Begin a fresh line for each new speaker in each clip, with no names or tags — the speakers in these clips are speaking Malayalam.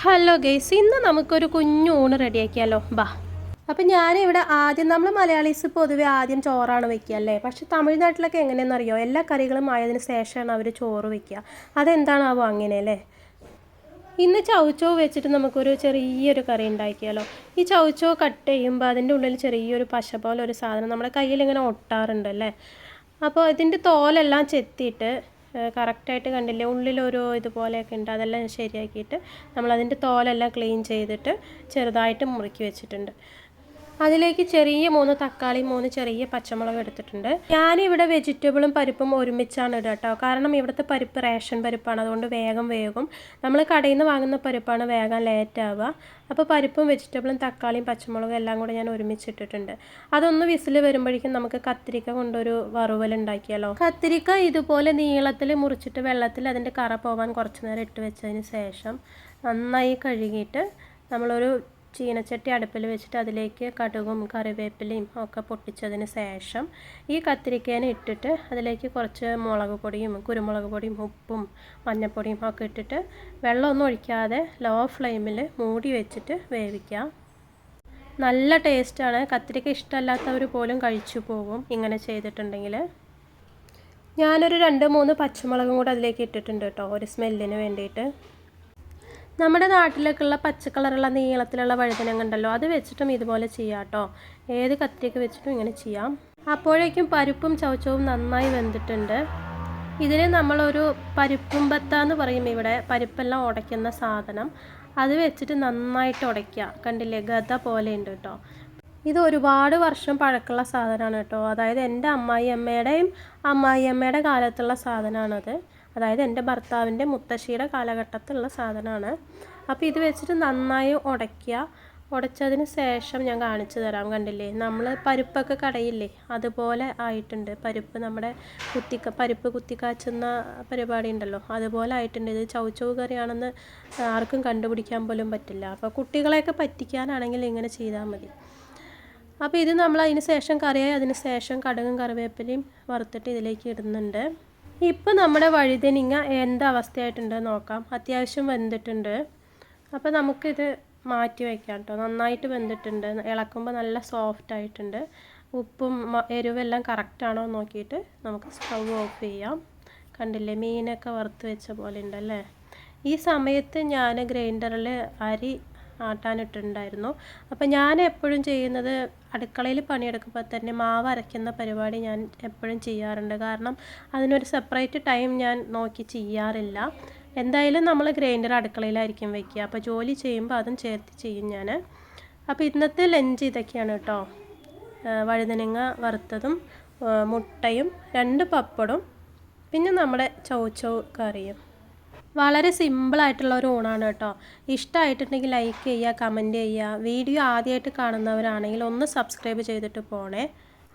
ഹലോ ഗൈസ്, ഇന്ന് നമുക്കൊരു കുഞ്ഞു ഊണ് റെഡിയാക്കിയാലോ? ബാ. അപ്പം ഞാനിവിടെ ആദ്യം നമ്മൾ മലയാളീസ് പൊതുവെ ആദ്യം ചോറാണ് വെക്കുക അല്ലേ? പക്ഷെ തമിഴ്നാട്ടിലൊക്കെ എങ്ങനെയെന്നറിയോ, എല്ലാ കറികളും ആയതിനു ശേഷമാണ് അവർ ചോറ് വെക്കുക. അതെന്താണാവോ അങ്ങനെ അല്ലേ? ഇന്ന് ചൗച്ചവ് വെച്ചിട്ട് നമുക്കൊരു ചെറിയൊരു കറി ഉണ്ടാക്കിയാലോ? ഈ ചൗച്ചവ് കട്ട് ചെയ്യുമ്പോൾ അതിൻ്റെ ഉള്ളിൽ ചെറിയൊരു പശ പോലെ ഒരു സാധനം നമ്മുടെ കയ്യിൽ ഇങ്ങനെ ഒട്ടാറുണ്ട് അല്ലേ? അപ്പോൾ ഇതിൻ്റെ തോലെല്ലാം ചെത്തിയിട്ട് കറക്റ്റായിട്ട് കണ്ടില്ലേ, ഉള്ളിലൊരു ഇതുപോലെയൊക്കെ ഉണ്ട്. അതെല്ലാം ശരിയാക്കിയിട്ട് നമ്മളതിൻ്റെ തോലെല്ലാം ക്ലീൻ ചെയ്തിട്ട് ചെറുതായിട്ട് മുറുക്കി വെച്ചിട്ടുണ്ട്. അതിലേക്ക് ചെറിയ 3 തക്കാളി 3 ചെറിയ പച്ചമുളക് എടുത്തിട്ടുണ്ട്. ഞാനിവിടെ വെജിറ്റബിളും പരിപ്പും ഒരുമിച്ചാണ് ഇടുക കേട്ടോ. കാരണം ഇവിടുത്തെ പരിപ്പ് റേഷൻ പരിപ്പാണ്, അതുകൊണ്ട് വേഗം. നമ്മൾ കടയിൽ നിന്ന് വാങ്ങുന്ന പരിപ്പാണ് വേഗം ലേറ്റ് ആവുക. അപ്പോൾ പരിപ്പും വെജിറ്റബിളും തക്കാളിയും പച്ചമുളകും എല്ലാം കൂടെ ഞാൻ ഒരുമിച്ചിട്ടിട്ടുണ്ട്. അതൊന്ന് വിസിൽ വരുമ്പോഴേക്കും നമുക്ക് കത്തിരിക്ക കൊണ്ടൊരു വറുവൽ ഉണ്ടാക്കിയാലോ? കത്തിരിക്ക ഇതുപോലെ നീളത്തിൽ മുറിച്ചിട്ട് വെള്ളത്തിൽ അതിൻ്റെ കറ പോകാൻ കുറച്ച് നേരം ഇട്ട് വെച്ചതിന് ശേഷം നന്നായി കഴുകിയിട്ട് നമ്മളൊരു ചീനച്ചട്ടി അടുപ്പിൽ വെച്ചിട്ട് അതിലേക്ക് കടുകും കറിവേപ്പിലയും ഒക്കെ പൊട്ടിച്ചതിന് ശേഷം ഈ കത്തിരിക്കേനെ ഇട്ടിട്ട് അതിലേക്ക് കുറച്ച് മുളക് പൊടിയും കുരുമുളക് പൊടിയും ഉപ്പും മഞ്ഞൾപ്പൊടിയും ഒക്കെ ഇട്ടിട്ട് വെള്ളമൊന്നും ഒഴിക്കാതെ ലോ ഫ്ലെയിമിൽ മൂടി വെച്ചിട്ട് വേവിക്കാം. നല്ല ടേസ്റ്റാണ്. കത്തിരിക്ക ഇഷ്ടമല്ലാത്തവർ പോലും കഴിച്ചു പോകും ഇങ്ങനെ ചെയ്തിട്ടുണ്ടെങ്കിൽ. ഞാനൊരു 2-3 പച്ചമുളകും കൂടെ അതിലേക്ക് ഇട്ടിട്ടുണ്ട് കേട്ടോ, ഒരു സ്മെല്ലിന് വേണ്ടിയിട്ട്. നമ്മുടെ നാട്ടിലേക്കുള്ള പച്ച കളറുള്ള നീളത്തിലുള്ള വഴുതനങ്ങ ഉണ്ടല്ലോ, അത് വെച്ചിട്ടും ഇതുപോലെ ചെയ്യാം കേട്ടോ. ഏത് കത്തിയൊക്കെ വെച്ചിട്ടും ഇങ്ങനെ ചെയ്യാം. അപ്പോഴേക്കും പരിപ്പും ചവച്ചവും നന്നായി വെന്തിട്ടുണ്ട്. ഇതിന് നമ്മളൊരു പരിപ്പുംബത്ത എന്ന് പറയും ഇവിടെ, പരിപ്പെല്ലാം ഉടയ്ക്കുന്ന സാധനം. അത് വെച്ചിട്ട് നന്നായിട്ട് ഉടയ്ക്കുക. കണ്ടില്ലേ, ഗത പോലെ ഉണ്ട് കേട്ടോ. ഇത് ഒരുപാട് വർഷം പഴക്കമുള്ള സാധനമാണ് കേട്ടോ. അതായത് എൻ്റെ അമ്മായിയമ്മയുടെ കാലത്തുള്ള സാധനമാണത്. അതായത് എൻ്റെ ഭർത്താവിൻ്റെ മുത്തശ്ശിയുടെ കാലഘട്ടത്തിലുള്ള സാധനമാണ്. അപ്പോൾ ഇത് വെച്ചിട്ട് നന്നായി ഉടയ്ക്കുക. ഉടച്ചതിന് ശേഷം ഞാൻ കാണിച്ചു തരാം. കണ്ടില്ലേ, നമ്മൾ പരിപ്പൊക്കെ കടയില്ലേ, അതുപോലെ ആയിട്ടുണ്ട്. പരിപ്പ് നമ്മുടെ പരിപ്പ് കുത്തിക്കാച്ചുന്ന പരിപാടി ഉണ്ടല്ലോ, അതുപോലെ ആയിട്ടുണ്ട്. ഇത് ചൗച്ചവ് കറിയാണെന്ന് ആർക്കും കണ്ടുപിടിക്കാൻ പോലും പറ്റില്ല. അപ്പോൾ കുട്ടികളെയൊക്കെ പറ്റിക്കാനാണെങ്കിൽ ഇങ്ങനെ ചെയ്താൽ മതി. അപ്പോൾ ഇത് നമ്മൾ അതിന് ശേഷം കറിയായി അതിന് ശേഷം കടുകും കറിവേപ്പിലയും വറുത്തിട്ട് ഇതിലേക്ക് ഇടുന്നുണ്ട്. ഇപ്പം നമ്മുടെ വഴുതനങ്ങ എന്ത് അവസ്ഥയായിട്ടുണ്ട് നോക്കാം. അത്യാവശ്യം വെന്തിട്ടുണ്ട്. അപ്പോൾ നമുക്കിത് മാറ്റി വയ്ക്കാം കേട്ടോ. നന്നായിട്ട് വെന്തിട്ടുണ്ട്. ഇളക്കുമ്പോൾ നല്ല സോഫ്റ്റ് ആയിട്ടുണ്ട്. ഉപ്പും എരിവെല്ലാം കറക്റ്റാണോ നോക്കിയിട്ട് നമുക്ക് സ്റ്റൗ ഓഫ് ചെയ്യാം. കണ്ടില്ലേ, മീനൊക്കെ വറുത്ത് വെച്ച പോലെ ഉണ്ടല്ലേ. ഈ സമയത്ത് ഞാൻ ഗ്രൈൻഡറിൽ അരി ആട്ടാനിട്ടുണ്ടായിരുന്നു. അപ്പോൾ ഞാൻ എപ്പോഴും ചെയ്യുന്നത് അടുക്കളയിൽ പണിയെടുക്കുമ്പോൾ തന്നെ മാവ് അരയ്ക്കുന്ന പരിപാടി ഞാൻ എപ്പോഴും ചെയ്യാറുണ്ട്. കാരണം അതിനൊരു സെപ്പറേറ്റ് ടൈം ഞാൻ നോക്കി ചെയ്യാറില്ല. എന്തായാലും നമ്മൾ ഗ്രൈൻഡർ അടുക്കളയിലായിരിക്കും വയ്ക്കുക. അപ്പോൾ ജോലി ചെയ്യുമ്പോൾ അതും ചേർത്ത് ചെയ്യും ഞാൻ. അപ്പോൾ ഇന്നത്തെ ലഞ്ച് ഇതൊക്കെയാണ് കേട്ടോ. വഴുതനങ്ങ വറുത്തതും മുട്ടയും 2 പപ്പടും പിന്നെ നമ്മുടെ ചൗച്ചവ് കറിയും. വളരെ സിമ്പിളായിട്ടുള്ള ഒരു ഊണാണ് കേട്ടോ. ഇഷ്ടമായിട്ടുണ്ടെങ്കിൽ ലൈക്ക് ചെയ്യുക, കമൻറ്റ് ചെയ്യുക. വീഡിയോ ആദ്യമായിട്ട് കാണുന്നവരാണെങ്കിൽ ഒന്ന് സബ്സ്ക്രൈബ് ചെയ്തിട്ട് പോണേ.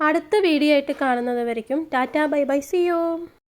അടുത്ത വീഡിയോ ആയിട്ട് കാണുന്നത് വരയ്ക്കും tata bye bye, see U.